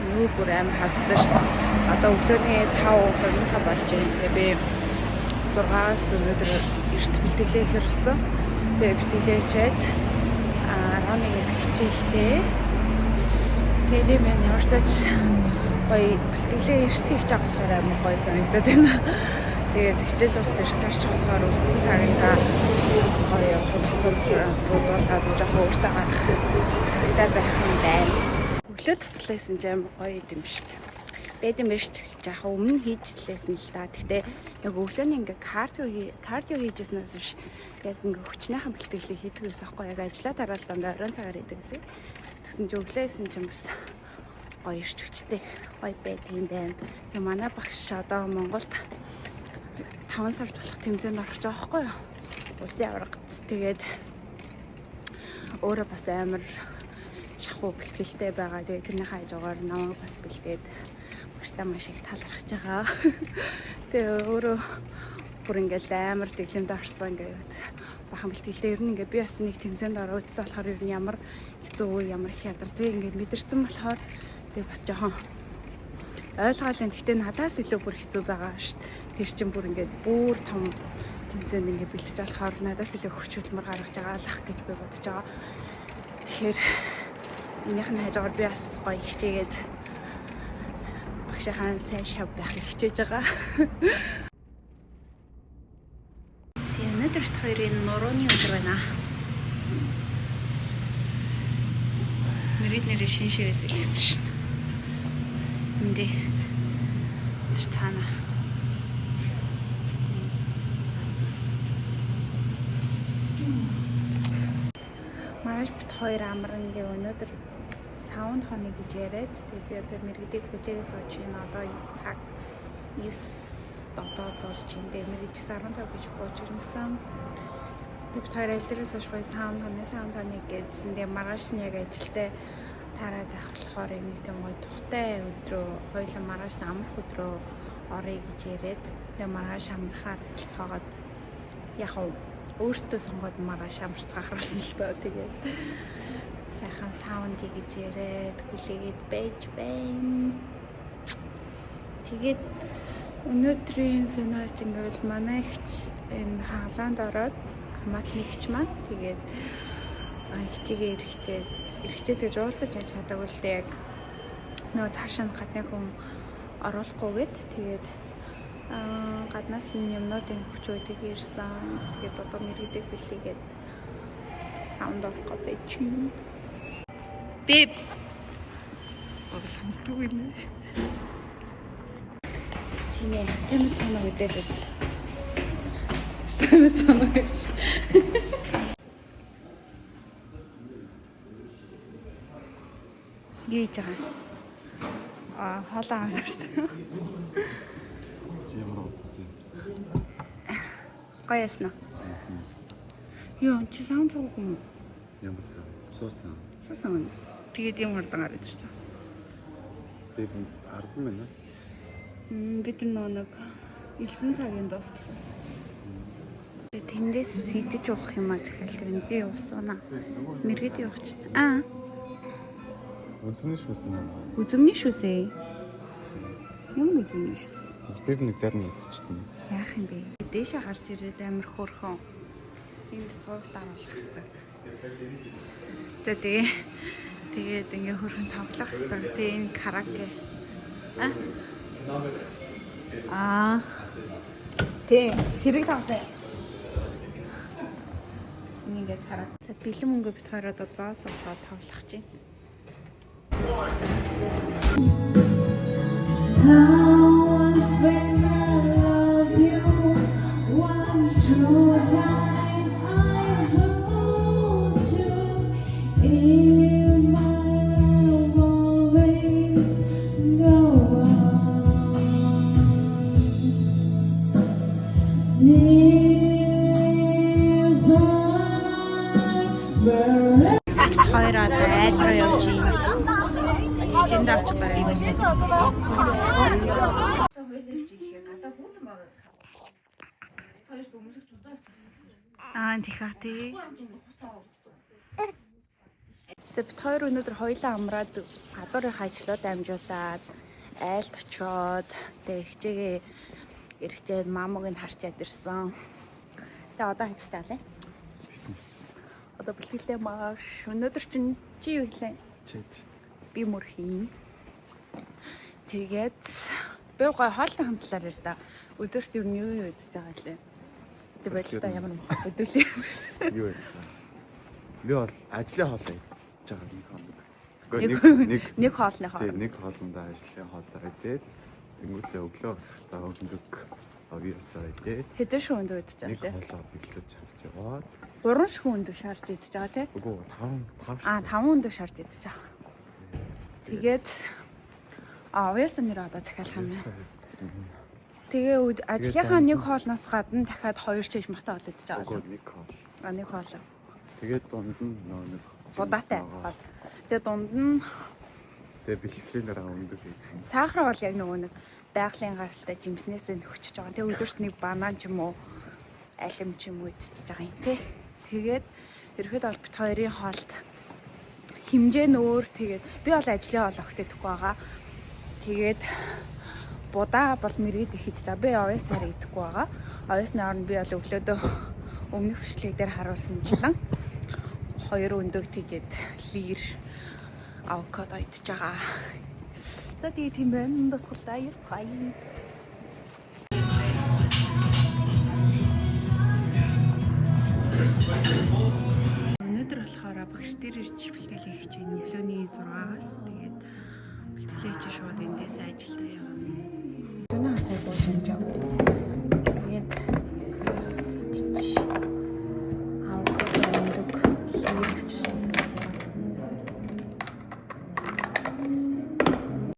Нүү бүр амар хавцдаг шүү дээ. Одоо өглөөний 5:25 болж байна. Тэгээ би 6-аас өнөөдөр эрт бэлтгэлээ хэрсэн. Тэгээ бэлтгэлээ чад 11-ээс хичээлтэй. Тэгээ тийм байна. Ямарсаач гоё бэлтгэлээ эрт хийж байгаа болохоор амар гоё санагдаад байна. Тэгээд хичээл ус эрт тарч болохоор үлдсэн цагта гоё хөвсөн бодуулаад жоохон өөртөө гарах цагтаа байх юм байна. Өглөө тасглаасан ч амар гоё юм шүү дээ. Бэд юм биш жоохон өмнө хийжлээсэн л да. Гэхдээ яг өглөөний ингээ кардио хийжсэнээс биш яг ингээ хүчнийхэн бэлтгэлийг хийдэг гэсэн аахгүй яг ажиллаа дараал дандаа оройн цагаар хийдэг гэсэн. Тэгсэн чи өглөөсөн ч юм бас гоё ирч хүчтэй гоё байдаг юм байна. Тэгээ манай багш одоо Монголд 5 сард болох тэмцээнд орох гэж байгаа байхгүй юу? Улсын аврагт. Тэгээд өөрөө бас амар шахуу бэлтгэлтэй байгаа. Тэгээд тэрний хажуугаар намайг бас бэлдээд багштай маш их талархаж байгаа. Тэгээ өөрөө бүр ингээл амар дэглэмд орсон ингээд бахан бэлтгэлтэй ер нь ингээд би бас нэг тэмцээнд ороод үзсэн болохоор ер нь ямар хэцүү үе ямар их ядардаг ингээд мэдэрсэн болохоор тэгээ бас жоохон ойлгоолын гэхдээ надаас илүү бүр хэцүү байгаа шүү дээ. Тэр чинь бүр ингээд бүр том тэмцээнд ингээд бэлтэж болохоор надаас илүү хүч хөдөлмөр гаргаж байгаа л ах гэж би бодож байгаа. Тэгэхээр энийхэн хажуугаар би бас гоё хичээгээд багшийнхаа сайн шав байхыг хичээж байгаа. Өнөөдөрт хоёрын нурууны өдөр байна. Мэргэд нэрээ шин шивээс илгэсэн шүү дээ. Эндээ тэр цаана. Маргааш бит хоёр амрангийн өнөөдөр саунд хоног гэж яриад тэгээд би одоо мэргэдийг хүлээгээ сууж байна. Одоо цаг 9 дотоод болж байна. Тэгээд мэргэд 15 гэж бууж ирсэн. Би бит хоёр аль дээрээс хойш гоё саунд хоног гэдсэн. Тэгээд маргааш нь яг ажилдаа тараад байх болохоор юм тийм гоё тухтай өдрөө хоёулаа маргааш амрах өдрөө орё гэж яриад тэгээ маргааш амрахаар болцоогоод яг өөртөө сонгоод маргааш амарцгаах болсон л доо. Тэгээд сайхан саунд гэж яриад хүлээгээд байж байна. Тэгээд өнөөдрийн санаач ингээл манай ихч энэ хаалаанд ороод хамаатны ихч маань тэгээд хичээгээ эргэжээд гэж уулзаж яж чадаагүй л дээ. Яг нөгөө цаашаа гадны хүн оруулахгүйгээд тэгээд гаднаас нь юмнуудын хүчүүдийг ирсэн. Тэгээд одоо мэргэдэг бэлийгээд саунд орох байж байна. Бэб. Оо самтгүй юм. Чимээ сэмэт санаа гэдэг. Сэмэт санаа гэж. Гээж байгаа. Хоолоо аваарсан. Ямар утгатай. Гоё яснаа. Йоо, чи саунд цоггүй юм. Ямар суусан. Суусан. Тэгээд юм хурдан гараад ирсэн. Би 10 минут. Бид нэг 9 цагийн дусласан. Тэндээс сэтэж уух юм аа захиал тэр би уусна. Мэргэд явах ч. Үзмний шүүсэн. Үзмний шүүсээ. Юм үзмний шүүс. Би нэг зарим үзчихсэн. Яах юм бэ? Дээшээ гарч ирээд амар хөөрхөн. Энд цуг давуулах гэсэн. Тэгээд ингээ хөрхөн тоглох гэсэн. Тэгээ энэ караоке. Тэ хэрэг тоглоё. Ингээ караоке. Бэлэн мөнгө бит хоёроо зоос олоод тоглох чинь. Хоёр одоо айл руу явж байна. Энд авч байна. Тийх тий. За бид хоёр өнөөдөр хоёулаа амраад гадуурынхаа ажлууд амжуулаад айлд очиод тэгээ хичээгээ эргэжээд мамыг нь харчаад ирсэн. Тэгээ одоо хийж таалаа. Фитнес. Одоо бэлтгэлээ маш өнөөдөр чинь чи юу хийлээ? Чэж. Би мөр хийн. Тэгээд би гой хоолны хамтлаар ирдэ. Өдөрт юу юу идэж байгаа лээ. Тэг байлаа ямар өдөлөө. Юу вэ? Би бол ажлын хоолоо идэж байгаа нэг хоног. Нэг хоолны хоол. Тэг нэг хоолндоо ажлын хоолоо идээд тэнгуүлээ өглөө өндөг авьяасаа идээд Хэдэн шүүнд идэж байгаа нэг лээ? хоолоо биглэж авч яваад 3 шүүнд шаарж идэж байгаа тий? үгүй 5 5 өндөө шаарж идэж байгаа. Тэгээд авьяасан нэр одоо захиалах юм байна. Тэгээ ажлынхаа нэг хоолноос гадна дахиад 2 чиж мата хоол идэж байгаа. үгүй нэг хоол. Нэг хоол. Тэгээд дунд нь нэг Удаатай. Тэгээ дунд нь тэгээ бэлтгэлийн дараа өндөг хийх. сахар бол яг нөгөө нэг байгалийн гаралтай жимснээс нь хөчөж байгаа. Тэгээ өдөрт нэг банан ч юм уу алим ч юм уу идчихэж байгаа юм тий. Тэгээд ерөөд бол бит хоёрын хоолд хэмжээ нь өөр. Тэгээд би бол ажлын хоол огт идэхгүй байгаа. Тэгээд будаа бол мэргэд их идэж байгаа. Би овёсаар идэхгүй байгаа. Овёсны орнд би бол өглөөдөө өмнөх бичлэг дээр харуулсанчлан 2 өндөг тэгээд лир авокадо идэж байгаа. За тэгээд тийм байна. Тасгалтай яцгаая. Өнөөдөр болохоор багш дээр ирж бэлтгэлээ хийж байна. Өглөөний 6-аас тэгээд бэлтгэлээ хийж шууд эндээс ажилдаа явна. Өнөө хасаа бууж амжаа. Тэгээд сэтч авокадо өндөг хийж.